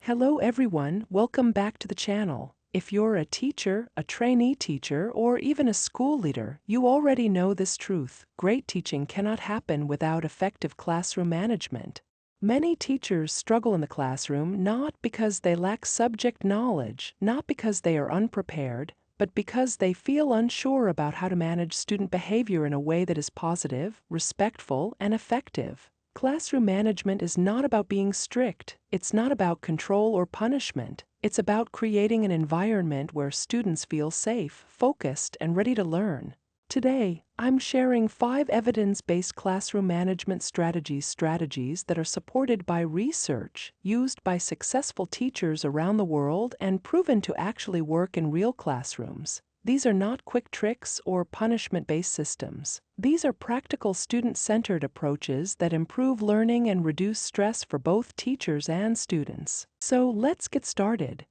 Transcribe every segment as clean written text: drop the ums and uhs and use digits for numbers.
Hello everyone, welcome back to the channel. If you're a teacher, a trainee teacher, or even a school leader, you already know this truth. Great teaching cannot happen without effective classroom management. Many teachers struggle in the classroom not because they lack subject knowledge, not because they are unprepared, but because they feel unsure about how to manage student behavior in a way that is positive, respectful, and effective. Classroom management is not about being strict. It's not about control or punishment. It's about creating an environment where students feel safe, focused, and ready to learn. Today, I'm sharing 5 evidence-based classroom management strategies that are supported by research, used by successful teachers around the world, and proven to actually work in real classrooms. These are not quick tricks or punishment-based systems. These are practical student-centered approaches that improve learning and reduce stress for both teachers and students. So let's get started.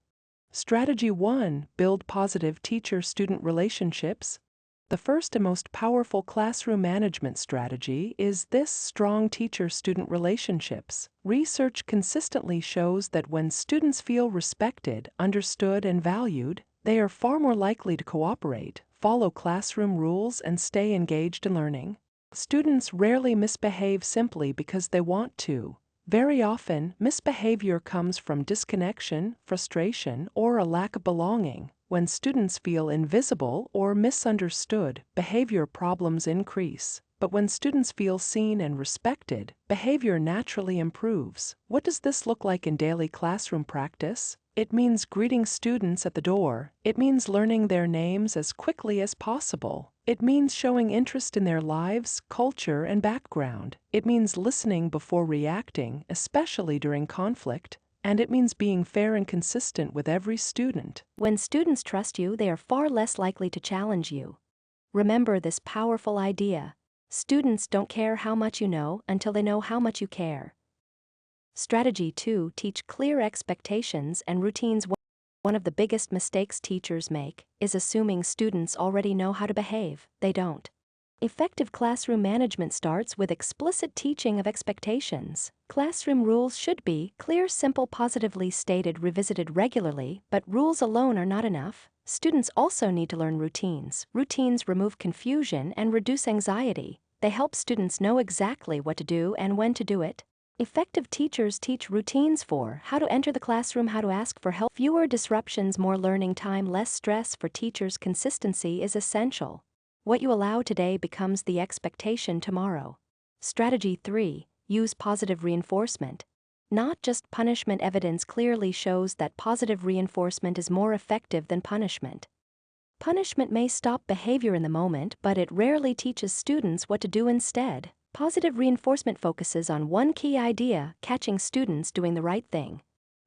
Strategy 1. Build positive teacher-student relationships. The first and most powerful classroom management strategy is this: strong teacher-student relationships. Research consistently shows that when students feel respected, understood, and valued, they are far more likely to cooperate, follow classroom rules, and stay engaged in learning. Students rarely misbehave simply because they want to. Very often, misbehavior comes from disconnection, frustration, or a lack of belonging. When students feel invisible or misunderstood, behavior problems increase. But when students feel seen and respected, behavior naturally improves. What does this look like in daily classroom practice? It means greeting students at the door. It means learning their names as quickly as possible. It means showing interest in their lives, culture, and background. It means listening before reacting, especially during conflict. And it means being fair and consistent with every student. When students trust you, they are far less likely to challenge you. Remember this powerful idea. Students don't care how much you know until they know how much you care. Strategy 2. Teach clear expectations and routines. One of the biggest mistakes teachers make is assuming students already know how to behave. They don't. Effective classroom management starts with explicit teaching of expectations. Classroom rules should be clear, simple, positively stated, revisited regularly, but rules alone are not enough. Students also need to learn routines. Routines remove confusion and reduce anxiety. They help students know exactly what to do and when to do it. Effective teachers teach routines for how to enter the classroom, how to ask for help. Fewer disruptions, more learning time, less stress. For teachers, consistency is essential. What you allow today becomes the expectation tomorrow. Strategy 3. Use positive reinforcement. Not just punishment. Evidence clearly shows that positive reinforcement is more effective than punishment. Punishment may stop behavior in the moment, but it rarely teaches students what to do instead. Positive reinforcement focuses on one key idea: catching students doing the right thing.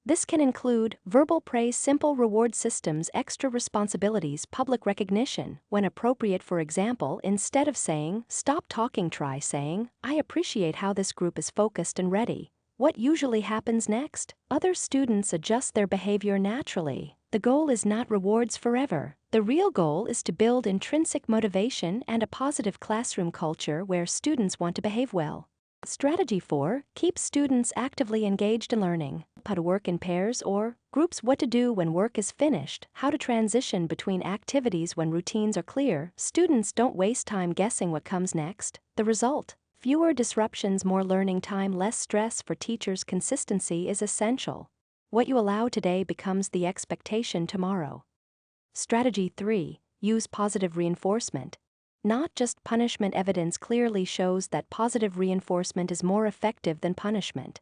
This can include verbal praise, simple reward systems, extra responsibilities, public recognition. When appropriate, for example, instead of saying, "Stop talking," try saying, "I appreciate how this group is focused and ready." What usually happens next? Other students adjust their behavior naturally. The goal is not rewards forever. The real goal is to build intrinsic motivation and a positive classroom culture where students want to behave well. Strategy 4. Keep students actively engaged in learning. How to work in pairs or groups, what to do when work is finished, how to transition between activities when routines are clear. Students don't waste time guessing what comes next. The result: fewer disruptions, more learning time, less stress. For teachers, consistency is essential. What you allow today becomes the expectation tomorrow. Strategy 3. Use positive reinforcement. Not just punishment. Evidence clearly shows that positive reinforcement is more effective than punishment.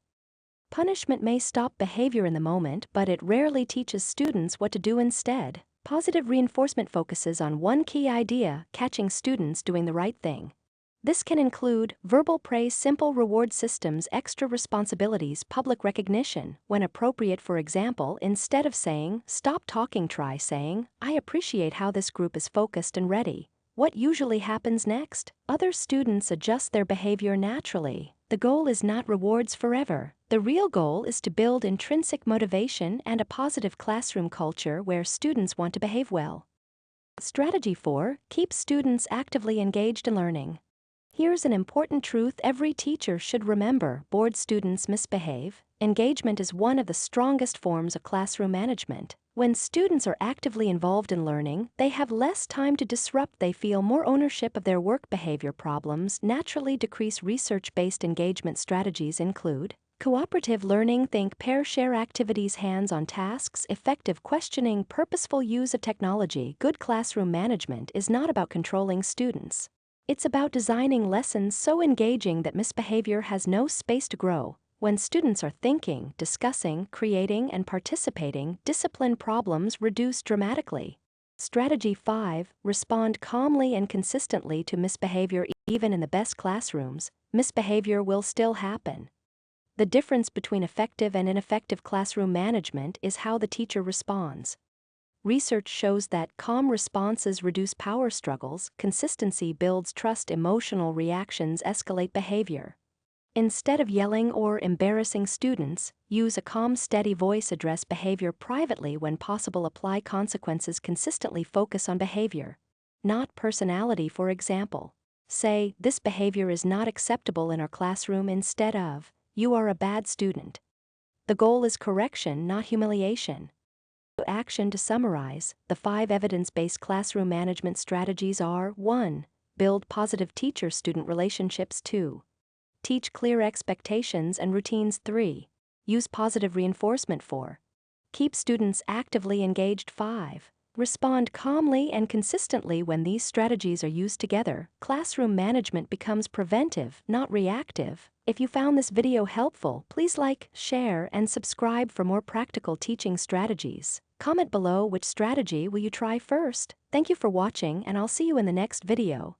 Punishment may stop behavior in the moment, but it rarely teaches students what to do instead. Positive reinforcement focuses on one key idea: catching students doing the right thing. This can include verbal praise, simple reward systems, extra responsibilities, public recognition. When appropriate, for example, instead of saying, "Stop talking," try saying, "I appreciate how this group is focused and ready." What usually happens next? Other students adjust their behavior naturally. The goal is not rewards forever. The real goal is to build intrinsic motivation and a positive classroom culture where students want to behave well. Strategy 4. Keep students actively engaged in learning. Here's an important truth every teacher should remember: bored students misbehave. Engagement is one of the strongest forms of classroom management. When students are actively involved in learning, they have less time to disrupt. They feel more ownership of their work. Behavior problems naturally decrease. Research-based engagement strategies include cooperative learning, think pair-share activities, hands-on tasks, effective questioning, purposeful use of technology. Good classroom management is not about controlling students. It's about designing lessons so engaging that misbehavior has no space to grow. When students are thinking, discussing, creating, and participating, discipline problems reduce dramatically. Strategy 5. Respond calmly and consistently to misbehavior. Even in the best classrooms, misbehavior will still happen. The difference between effective and ineffective classroom management is how the teacher responds. Research shows that calm responses reduce power struggles, consistency builds trust, emotional reactions escalate behavior. Instead of yelling or embarrassing students, use a calm, steady voice. Address behavior privately when possible. Apply consequences consistently. Focus on behavior, not personality. For example, say, "This behavior is not acceptable in our classroom," instead of, "You are a bad student." The goal is correction, not humiliation. Action. To summarize, the 5 evidence-based classroom management strategies are: 1. Build positive teacher-student relationships. 2. Teach clear expectations and routines. 3. Use positive reinforcement. 4. Keep students actively engaged. 5. Respond calmly and consistently. When these strategies are used together, classroom management becomes preventive, not reactive. If you found this video helpful, please like, share, and subscribe for more practical teaching strategies. Comment below which strategy will you try first. Thank you for watching, and I'll see you in the next video.